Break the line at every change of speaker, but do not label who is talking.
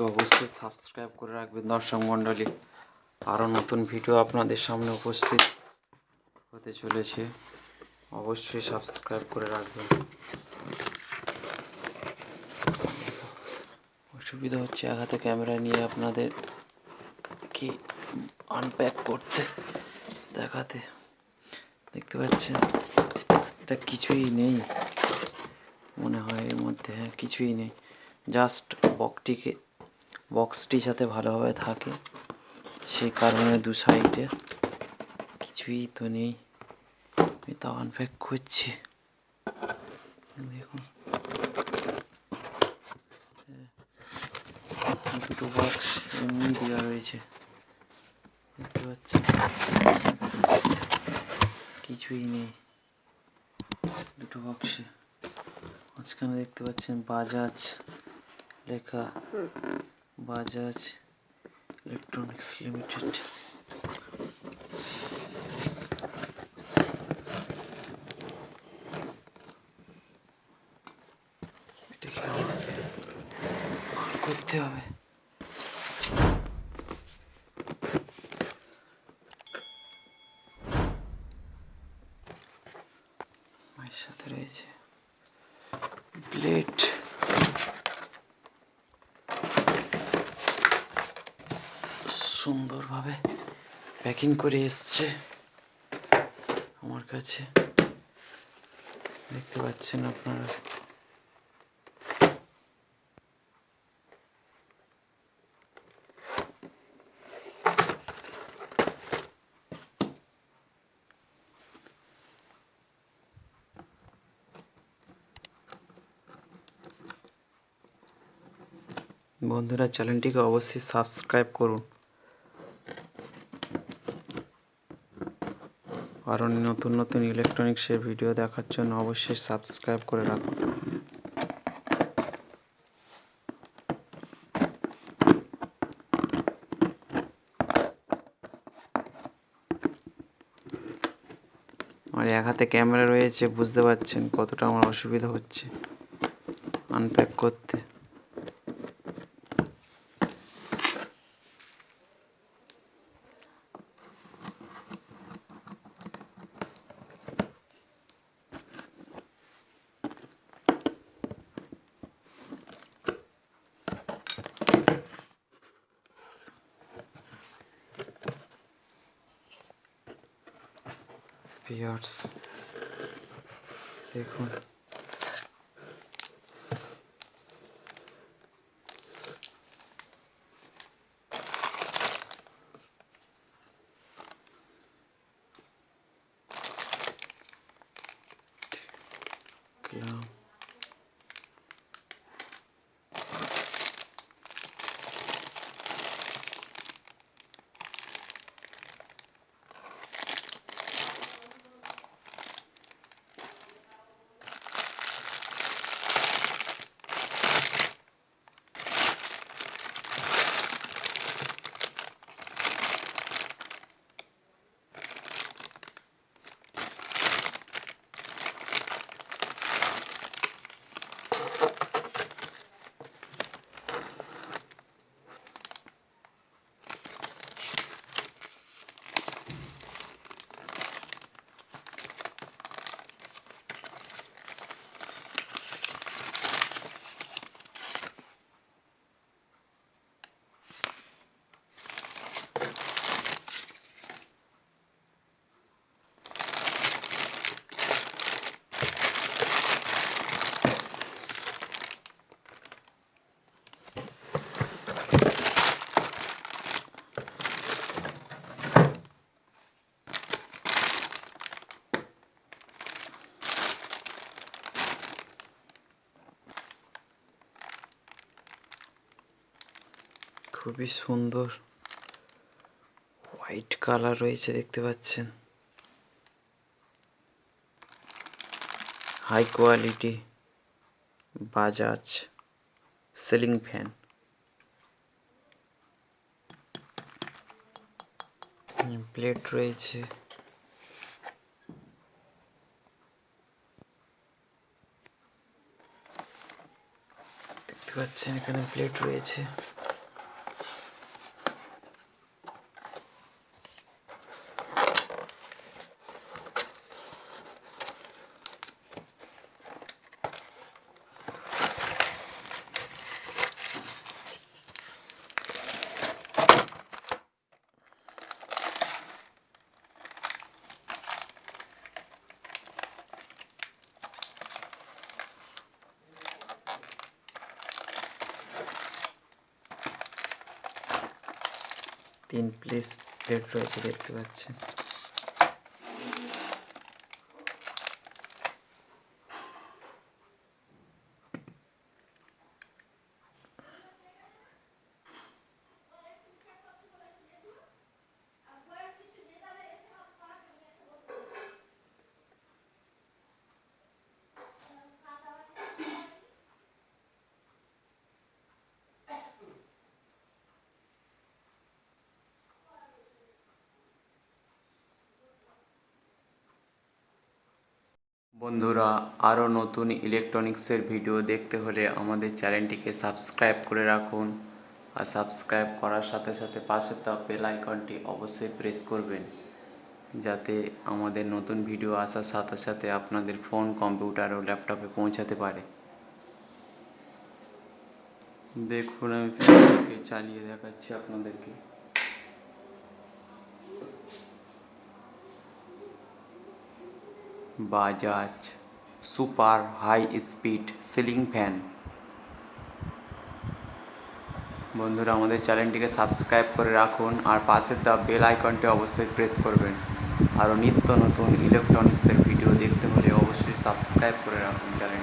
অবশ্যই সাবস্ক্রাইব করে রাখবেন দর্শক মণ্ডলী। আরও নতুন ভিডিও আপনাদের সামনে উপস্থিত হতে চলেছে, অবশ্যই সাবস্ক্রাইব করে রাখবেন। অসুবিধা হচ্ছে এক হাতে ক্যামেরা নিয়ে আপনাদের কি আনপ্যাক করতে দেখাতে। দেখতে পাচ্ছেন এটা কিছুই নেই মনে হয়, এর মধ্যে কিছুই নেই, জাস্ট বক্সটি যাতে ভালোভাবে থাকে সেই কারণে দু সাইডে কিছুই তো নেই। আমি তাও আনপ্যাক করছি, দেখুন দুটো বক্স এমনি দেওয়া রয়েছে, দেখতে পাচ্ছেন কিছুই নেই দুটো বক্সে। মাঝখানে দেখতে পাচ্ছেন বাজাজ লেখা, বাজাজ ইলেকট্রনিক্স লিমিটেড। এটাকে অন করতে হবে। এর সাথে রয়েছে প্লেট, সুন্দরভাবে প্যাকিং করে এসছে আমার কাছে, দেখতে পাচ্ছেন আপনারা। বন্ধুরা, চ্যানেলটিকে অবশ্যই সাবস্ক্রাইব করুন, কারণ নতুন নতুন ইলেকট্রনিক্সের ভিডিও দেখার জন্য অবশ্যই সাবস্ক্রাইব করে রাখুন। আমার এক হাতে ক্যামেরা রয়েছে, বুঝতে পারছেন কতটা আমার অসুবিধা হচ্ছে আনপ্যাক করতে। ভিউয়ার্স দেখুন, খুবই সুন্দর হোয়াইট কালার রয়েছে, দেখতে পাচ্ছেন high quality Bajaj ceiling fan. Plate রয়েছে, দেখতে পাচ্ছেন এখানে প্লেট রয়েছে। 3 পিস প্লেট রয়েছে দেখতে পাচ্ছেন। বন্ধুরা, আরও নতুন ইলেকট্রনিক্সের ভিডিও দেখতে হলে আমাদের চ্যানেলটিকে সাবস্ক্রাইব করে রাখুন, আর সাবস্ক্রাইব করার সাথে সাথে পাশে থাকা বেল আইকনটি অবশ্যই প্রেস করবেন, যাতে আমাদের নতুন ভিডিও আসার সাথে সাথে আপনাদের ফোন, কম্পিউটার ও ল্যাপটপে পৌঁছাতে পারে। দেখুন, আমি ফ্যানটাকে চালিয়ে দেখাচ্ছি আপনাদেরকে। Bajaj super high speed ceiling fan. বন্ধুরা, আমাদের চ্যানেলটিকে সাবস্ক্রাইব করে রাখুন আর পাশের দেওয়া বেল আইকনটি অবশ্যই প্রেস করবেন। আরও নিত্য নতুন ইলেকট্রনিক্সের ভিডিও দেখতে হলে অবশ্যই সাবস্ক্রাইব করে রাখুন চ্যানেল।